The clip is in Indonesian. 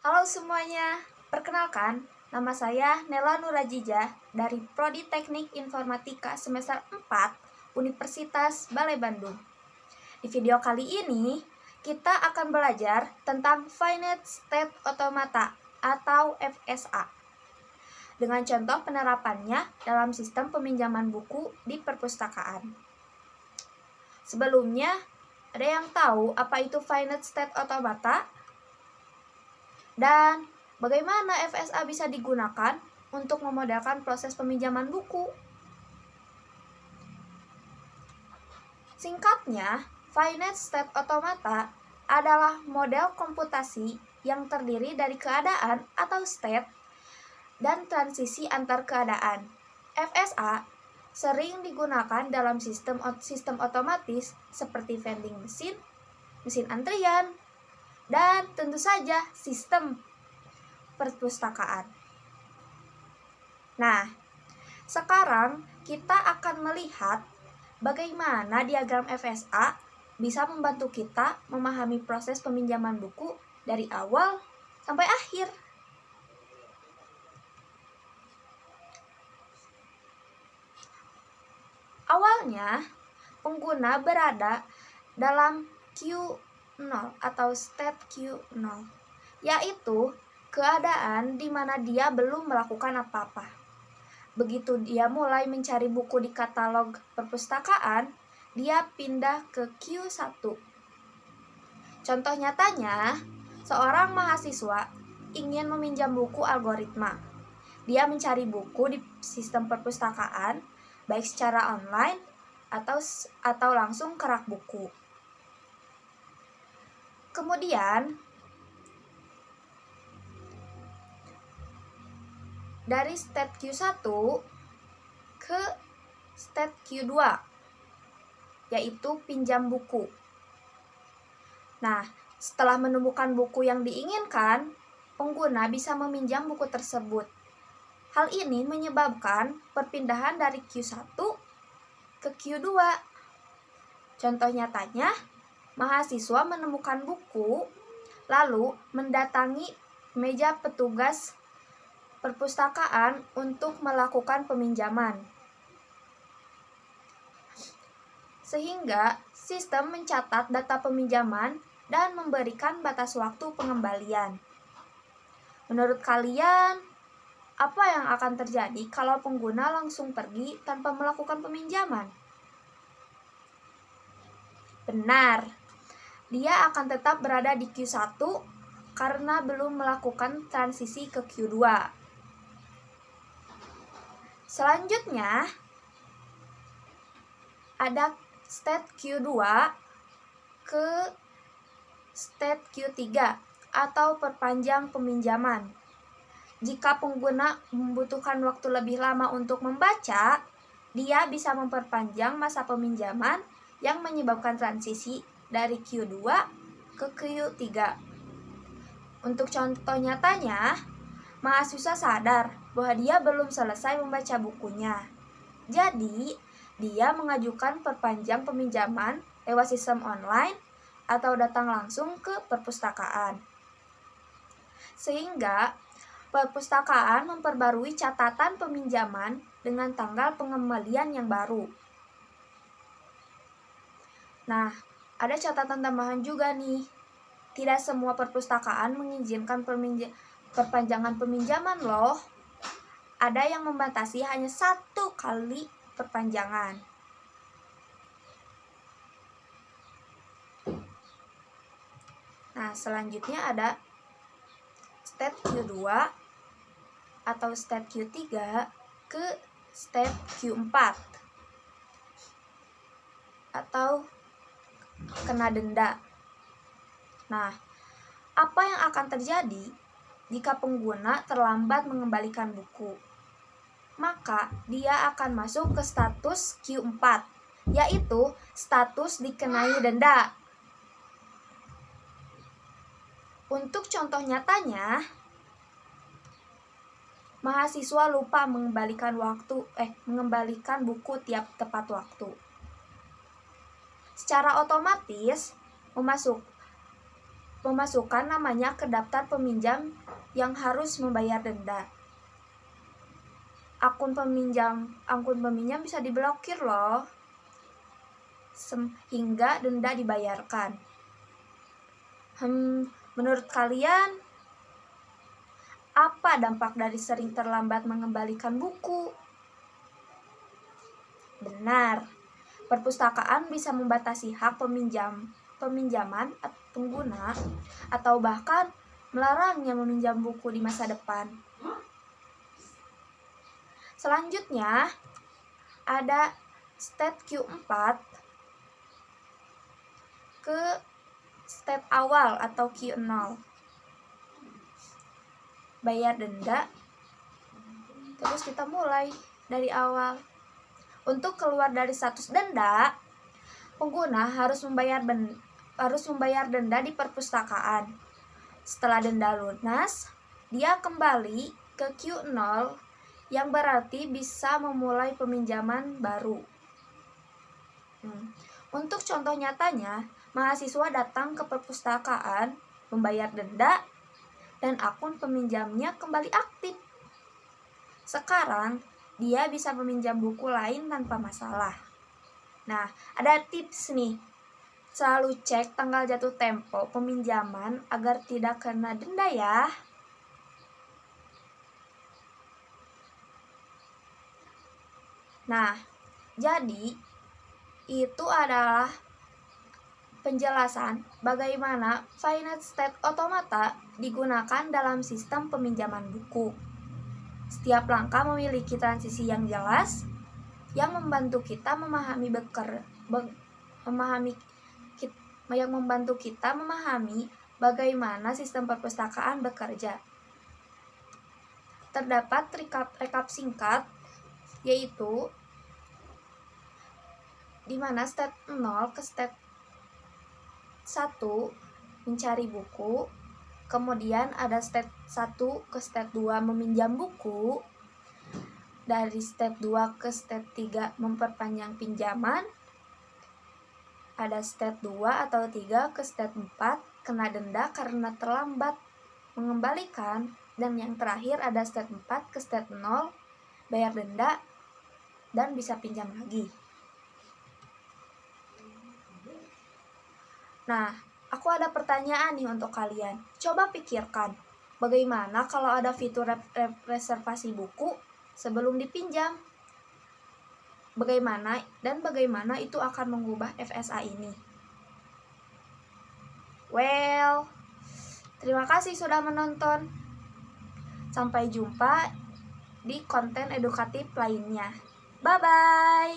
Halo semuanya, perkenalkan, nama saya Nela Nurajijah dari Prodi Teknik Informatika semester 4 Universitas Balai Bandung. Di video kali ini, kita akan belajar tentang Finite State Automata atau FSA dengan contoh penerapannya dalam sistem peminjaman buku di perpustakaan. Sebelumnya, ada yang tahu apa itu Finite State Automata? Dan bagaimana FSA bisa digunakan untuk memodelkan proses peminjaman buku? Singkatnya, Finite State Automata adalah model komputasi yang terdiri dari keadaan atau state dan transisi antar keadaan. FSA sering digunakan dalam sistem otomatis seperti vending machine, mesin antrian, dan tentu saja sistem perpustakaan. Nah, sekarang kita akan melihat bagaimana diagram FSA bisa membantu kita memahami proses peminjaman buku dari awal sampai akhir. Awalnya, pengguna berada dalam Q0 atau state Q0, yaitu keadaan di mana dia belum melakukan apa-apa. Begitu dia mulai mencari buku di katalog perpustakaan, dia pindah ke Q1. Contoh nyatanya, seorang mahasiswa ingin meminjam buku algoritma. Dia mencari buku di sistem perpustakaan, baik secara online atau langsung ke rak buku. Kemudian, dari state Q1 ke state Q2, yaitu pinjam buku. Nah, setelah menemukan buku yang diinginkan, pengguna bisa meminjam buku tersebut. Hal ini menyebabkan perpindahan dari Q1 ke Q2. Contoh nyatanya, mahasiswa menemukan buku, lalu mendatangi meja petugas perpustakaan untuk melakukan peminjaman. Sehingga sistem mencatat data peminjaman dan memberikan batas waktu pengembalian. Menurut kalian, apa yang akan terjadi kalau pengguna langsung pergi tanpa melakukan peminjaman? Benar, dia akan tetap berada di Q1 karena belum melakukan transisi ke Q2. Selanjutnya, ada state Q2 ke state Q3 atau perpanjang peminjaman. Jika pengguna membutuhkan waktu lebih lama untuk membaca, dia bisa memperpanjang masa peminjaman yang menyebabkan transisi dari Q2 ke Q3. Untuk contoh nyatanya, mahasiswa sadar bahwa dia belum selesai membaca bukunya. Jadi, dia mengajukan perpanjang peminjaman lewat sistem online atau datang langsung ke perpustakaan. Sehingga perpustakaan memperbarui catatan peminjaman dengan tanggal pengembalian yang baru. Nah, ada catatan tambahan juga nih. Tidak semua perpustakaan mengizinkan perpanjangan peminjaman loh. Ada yang membatasi hanya 1 kali perpanjangan. Nah, selanjutnya ada state Q2 atau state Q3 ke state Q4 atau kena denda. Nah, apa yang akan terjadi jika pengguna terlambat mengembalikan buku? Maka dia akan masuk ke status Q4, yaitu status dikenai denda. Untuk contoh nyatanya, mahasiswa lupa mengembalikan buku tepat waktu. Secara otomatis memasukkan namanya ke daftar peminjam yang harus membayar denda. Akun peminjam bisa diblokir loh, hingga denda dibayarkan. Menurut kalian, apa dampak dari sering terlambat mengembalikan buku? Benar, perpustakaan bisa membatasi hak peminjaman pengguna atau bahkan melarangnya meminjam buku di masa depan. Selanjutnya, ada step Q4 ke step awal atau Q0. Bayar denda, terus kita mulai dari awal. Untuk keluar dari status denda, pengguna harus membayar denda di perpustakaan. Setelah denda lunas, dia kembali ke Q0 yang berarti bisa memulai peminjaman baru. Untuk contoh nyatanya, mahasiswa datang ke perpustakaan, membayar denda, dan akun peminjamnya kembali aktif. Sekarang, dia bisa meminjam buku lain tanpa masalah. Nah, ada tips nih. Selalu cek tanggal jatuh tempo peminjaman agar tidak kena denda ya. Nah, jadi itu adalah penjelasan bagaimana Finite State Automata digunakan dalam sistem peminjaman buku. Setiap langkah memiliki transisi yang jelas yang membantu kita memahami bagaimana sistem perpustakaan bekerja. Terdapat rekap singkat, yaitu di mana step 0 ke step 1 mencari buku, kemudian ada step 1 ke step 2 meminjam buku, dari step 2 ke step 3 memperpanjang pinjaman, ada step 2 atau 3 ke step 4 kena denda karena terlambat mengembalikan, dan yang terakhir ada step 4 ke step 0 bayar denda dan bisa pinjam lagi. Nah, aku ada pertanyaan nih untuk kalian. Coba pikirkan, bagaimana kalau ada fitur reservasi buku sebelum dipinjam? Bagaimana itu akan mengubah FSA ini? Well, terima kasih sudah menonton. Sampai jumpa di konten edukatif lainnya. Bye-bye.